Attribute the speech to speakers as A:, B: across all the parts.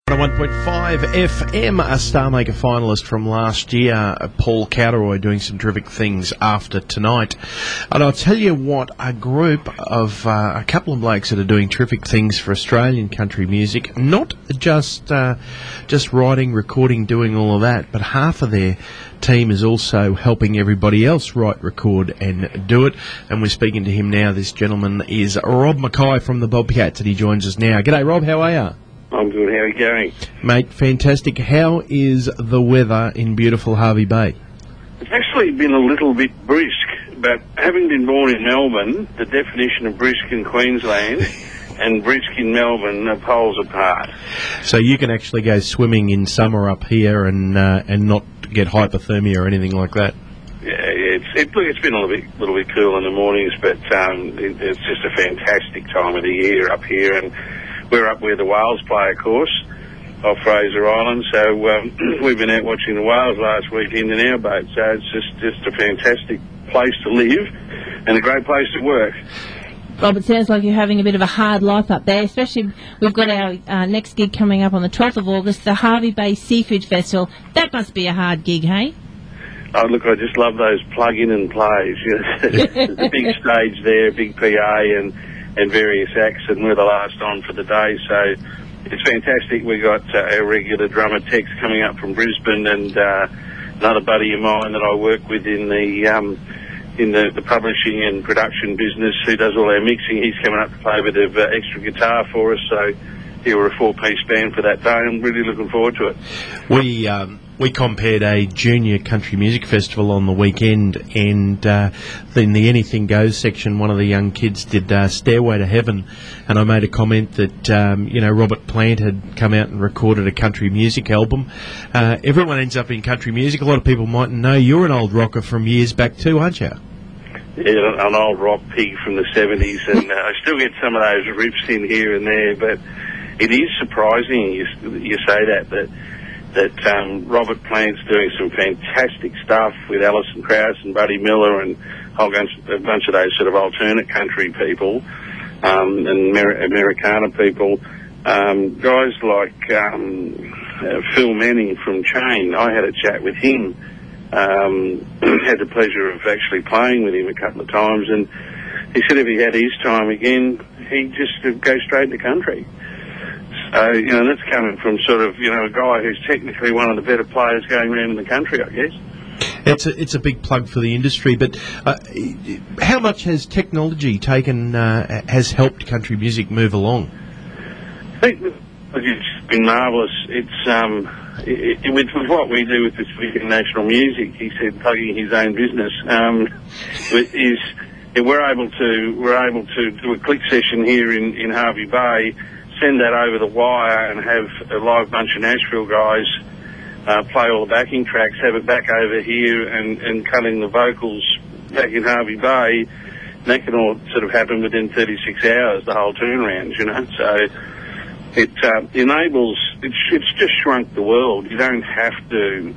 A: 101.5 FM, a Star Maker finalist from last year, Paul Cowderoy, doing some terrific things after tonight. And I'll tell you what, a group of a couple of blokes that are doing terrific things for Australian country music, not just writing, recording, doing all of that, but half of their team is also helping everybody else write, record and do it. And we're speaking to him now. This gentleman is Rob McKay from the Bobkats, and he joins us now. G'day, Rob, how are you?
B: I'm good. How are you going?
A: Mate, fantastic. How is the weather in beautiful Hervey Bay?
B: It's actually been a little bit brisk, but having been born in Melbourne, the definition of brisk in Queensland and brisk in Melbourne are poles apart.
A: So you can actually go swimming in summer up here and not get hypothermia or anything like that?
B: Yeah, it's been a little bit cool in the mornings, but it's just a fantastic time of the year up here, and we're up where the whales play, of course, off Fraser Island. So we've been out watching the whales last weekend in our boat. So it's just a fantastic place to live and a great place to work.
C: Rob, it sounds like you're having a bit of a hard life up there, especially we've got our next gig coming up on the 12th of August, the Hervey Bay Seafood Festival. That must be a hard gig, hey?
B: Oh, look, I just love those plug-in and plays. You know, there's a big stage there, big PA and various acts, and we're the last on for the day, so it's fantastic. We got our regular drummer Tex coming up from Brisbane, and another buddy of mine that I work with in the publishing and production business who does all our mixing. He's coming up to play a bit of extra guitar for us, so yeah, we're a four-piece band for that day. I'm really looking forward to it.
A: We compared a junior country music festival on the weekend, and in the Anything Goes section, one of the young kids did Stairway to Heaven, and I made a comment that, Robert Plant had come out and recorded a country music album. Everyone ends up in country music. A lot of people mightn't know you're an old rocker from years back too, aren't you?
B: Yeah, an old rock pig from the 70s, and I still get some of those riffs in here and there, but it is surprising you say that Robert Plant's doing some fantastic stuff with Alison Krauss and Buddy Miller and a bunch of those sort of alternate country people and Americana people. Guys like Phil Manning from Chain, I had a chat with him. Had the pleasure of actually playing with him a couple of times, and he said if he had his time again, he'd just go straight to country. So, that's coming from sort of, a guy who's technically one of the better players going around in the country, I guess.
A: It's a big plug for the industry, but how much has technology has helped country music move along?
B: I think it's been marvellous. It's with what we do with this weekend national music, he said, plugging his own business, we're able to do a click session here in Hervey Bay, send that over the wire and have a live bunch of Nashville guys play all the backing tracks, have it back over here and cutting the vocals back in Hervey Bay. That can all sort of happen within 36 hours, the whole turnaround, So it enables, it's just shrunk the world. You don't have to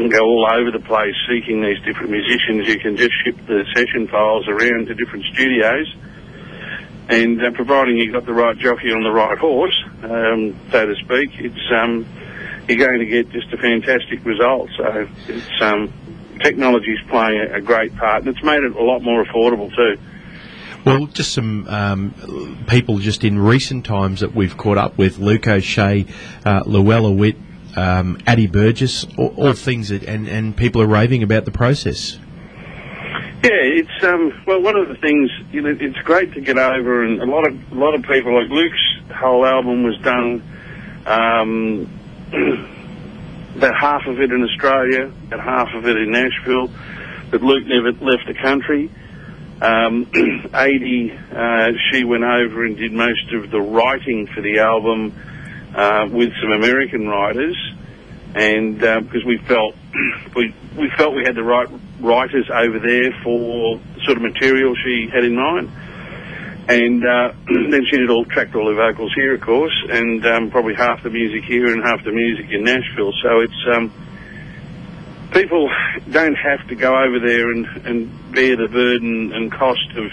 B: go all over the place seeking these different musicians. You can just ship the session files around to different studios. And providing you've got the right jockey on the right horse, so to speak, you're going to get just a fantastic result. So technology's playing a great part, and it's made it a lot more affordable too.
A: Well, just some people just in recent times that we've caught up with, Luke O'Shea, Llewellyn Witt, Addie Burgess, all things that, and people are raving about the process.
B: Yeah, it's one of the things, it's great to get over, and a lot of people, like Luke's whole album was done about half of it in Australia, about half of it in Nashville, but Luke never left the country. Addie, she went over and did most of the writing for the album with some American writers, and because we felt we had the right writers over there for the sort of material she had in mind. And then she tracked all the vocals here, of course, and probably half the music here and half the music in Nashville. So it's people don't have to go over there and bear the burden and cost of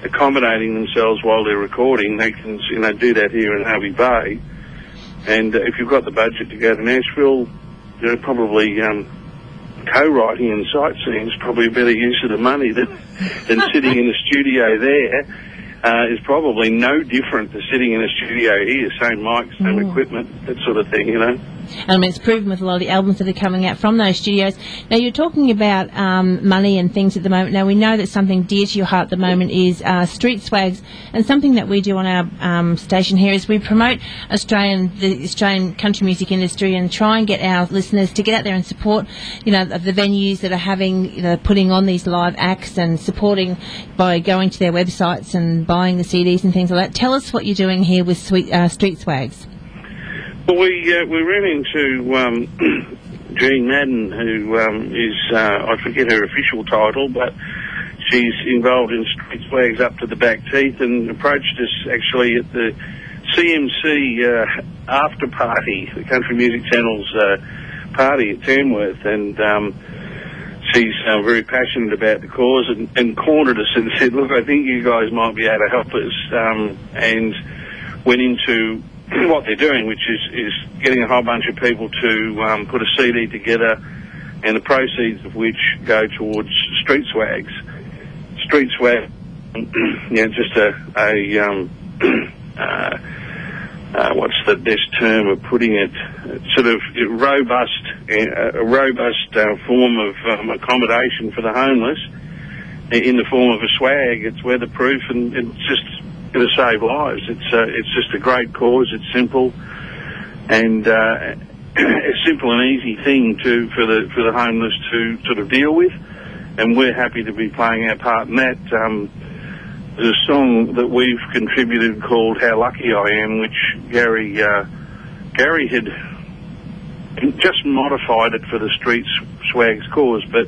B: accommodating themselves while they're recording. They can do that here in Hervey Bay. And if you've got the budget to go to Nashville, probably co-writing and sightseeing is probably a better use of the money than sitting in a studio there. Is probably no different to sitting in a studio here, same mics, same equipment, that sort of thing,
C: I mean, it's proven with a lot of the albums that are coming out from those studios. Now, you're talking about money and things at the moment. Now, we know that something dear to your heart at the moment is street swags, and something that we do on our station here is we promote the Australian country music industry and try and get our listeners to get out there and support, the venues that are having, putting on these live acts and supporting by going to their websites and buying the CDs and things like that. Tell us what you're doing here with Street Swags.
B: Well, we ran into Jean Madden, who is, I forget her official title, but she's involved in Street Swags up to the back teeth, and approached us actually at the CMC after party, the Country Music Channel's party at Tamworth, and she's very passionate about the cause, and cornered us and said, look, I think you guys might be able to help us, and went into what they're doing, which is getting a whole bunch of people to put a CD together, and the proceeds of which go towards Street Swags. Street Swag, just what's the best term of putting it? Sort of a robust form of accommodation for the homeless in the form of a swag. It's weatherproof, and it's just going to save lives. It's just a great cause. It's simple, and a simple and easy thing for the homeless to sort of deal with, and we're happy to be playing our part in that. There's a song that we've contributed called "How Lucky I Am," which Gary had just modified it for the Street Swags cause, but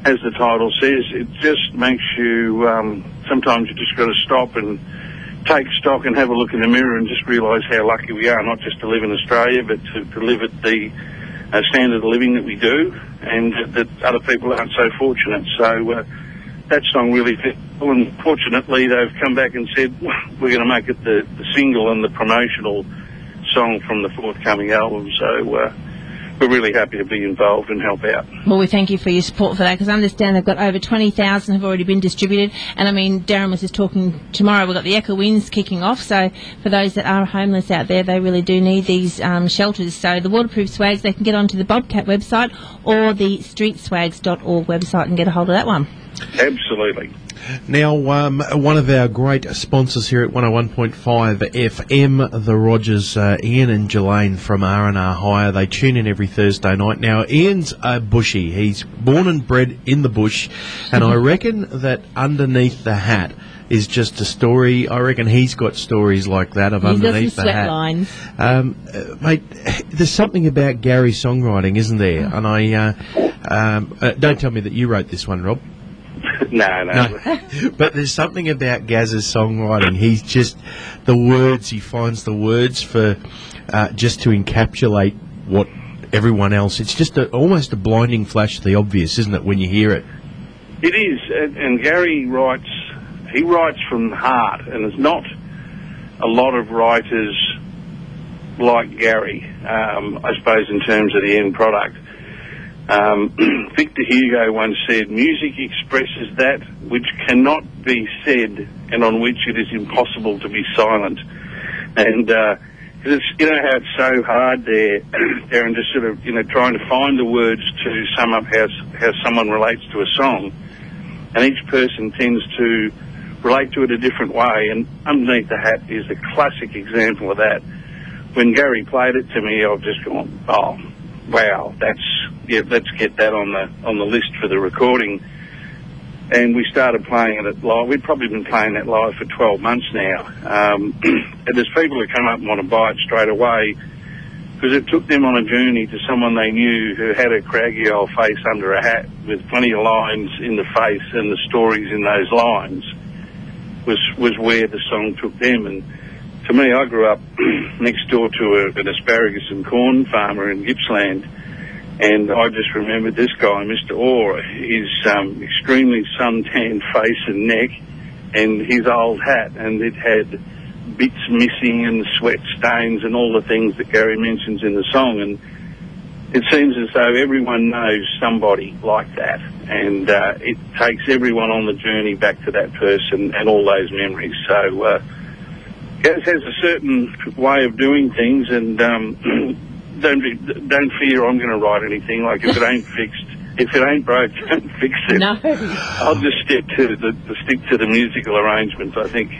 B: as the title says, it just makes you, sometimes you just got to stop and take stock and have a look in the mirror and just realise how lucky we are, not just to live in Australia, but to live at the standard of living that we do, and that other people aren't so fortunate. So that song really fit. And fortunately, they've come back and said, we're going to make it the single and the promotional song from the forthcoming album. So we're really happy to be involved and help out.
C: Well, we thank you for your support for that, because I understand they've got over 20,000 have already been distributed. And I mean, Darren was just talking tomorrow, we've got the Echo Winds kicking off. So for those that are homeless out there, they really do need these shelters. So the waterproof swags, they can get onto the Bobcat website or the streetswags.org website and get a hold of that one.
B: Absolutely.
A: Now, one of our great sponsors here at 101.5 FM, the Rogers, Ian and Jelaine from R&R Hire, they tune in every Thursday night. Now, Ian's a bushie. He's born and bred in the bush, and I reckon that underneath the hat is just a story. I reckon he's got stories like that of underneath the hat.
C: Lines.
A: Mate, there's something about Gary's songwriting, isn't there? And I don't tell me that you wrote this one, Rob.
B: No.
A: But there's something about Gaz's songwriting. He's just he finds the words for just to encapsulate what everyone else. It's just almost a blinding flash of the obvious, isn't it, when you hear it?
B: It is, and Gary writes from the heart, and there's not a lot of writers like Gary, I suppose, in terms of the end product. Victor Hugo once said, music expresses that which cannot be said and on which it is impossible to be silent. And it's, how it's so hard there, Darren, just sort of, trying to find the words to sum up how someone relates to a song. And each person tends to relate to it a different way, and Underneath the Hat is a classic example of that. When Gary played it to me, I've just gone, oh, wow, let's get that on the list for the recording. And we started playing it live. We'd probably been playing that live for 12 months now. And there's people who come up and want to buy it straight away, because it took them on a journey to someone they knew who had a craggy old face under a hat with plenty of lines in the face, and the stories in those lines was where the song took them. And to me, I grew up next door to an asparagus and corn farmer in Gippsland, and I just remembered this guy, Mr. Orr, his extremely suntanned face and neck, and his old hat, and it had bits missing and sweat stains and all the things that Gary mentions in the song. And it seems as though everyone knows somebody like that, and it takes everyone on the journey back to that person and all those memories. So Gaz has a certain way of doing things, and don't fear I'm going to write anything. Like, if it ain't fixed, if it ain't broke, don't fix it.
C: No.
B: I'll just stick to the musical arrangements, I think.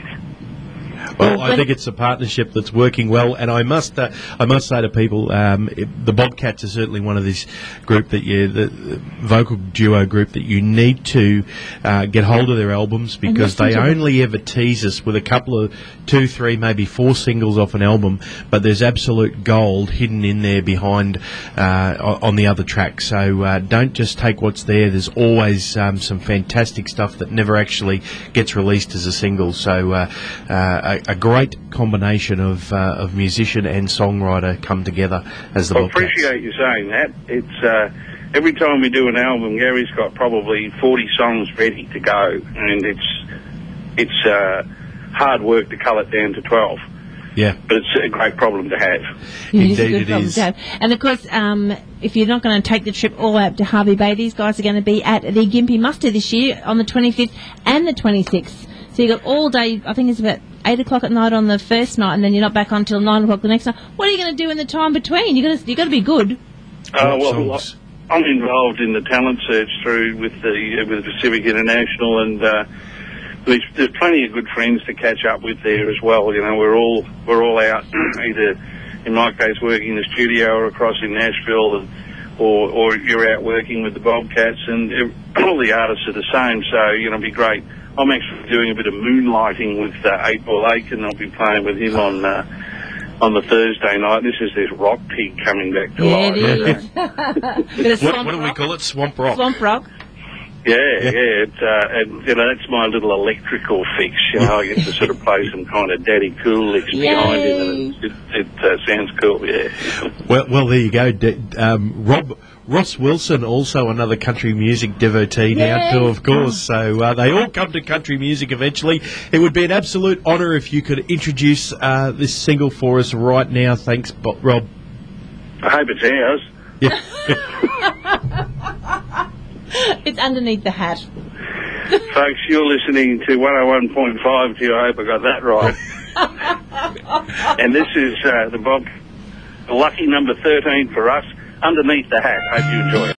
A: Well, I think it's a partnership that's working well, and I must say to people, the Bobcats are certainly one of this group the vocal duo group that you need to get hold of their albums, because they only ever tease us with a couple of 2, 3, maybe 4 singles off an album, but there's absolute gold hidden in there behind on the other tracks. So don't just take what's there. There's always some fantastic stuff that never actually gets released as a single. So a great combination of musician and songwriter come together as the Bobcats.
B: I appreciate you saying that. It's every time we do an album, Gary's got probably 40 songs ready to go, and it's hard work to cull it down to 12.
A: Yeah,
B: but it's a great problem to have.
A: Indeed, it is.
C: And of course, if you're not going to take the trip all out to Harvey Bay, these guys are going to be at the Gympie Muster this year on the 25th and the 26th. So you've got all day. I think it's about 8 o'clock at night on the first night, and then you're not back on until 9 o'clock the next night. What are you going to do in the time between? You got to be good.
B: Well, I'm involved in the talent search with the Pacific International, and there's plenty of good friends to catch up with there as well. You know, we're all out either, in my case, working in the studio or across in Nashville, or you're out working with the Bobcats, and all the artists are the same. So it'd be great. I'm actually doing a bit of moonlighting with 8 Ball Lake, and I'll be playing with him on the Thursday night. This is this rock pig coming back to life.
C: It is.
A: What do we call it? Swamp rock.
C: Swamp rock.
B: Yeah. It's, and that's my little electrical fix. I get to sort of play some kind of daddy cool licks behind it, and it sounds cool. Yeah.
A: Well, there you go. Ross Wilson, also another country music devotee now too, of course. So they all come to country music eventually. It would be an absolute honour if you could introduce this single for us right now. Thanks, Rob.
B: I hope it's ours.
A: Yeah.
C: It's Underneath the Hat.
B: Folks, you're listening to 101.5 to you. I hope I got that right. And this is the lucky number 13 for us, Underneath the Hat. Hope you enjoy it.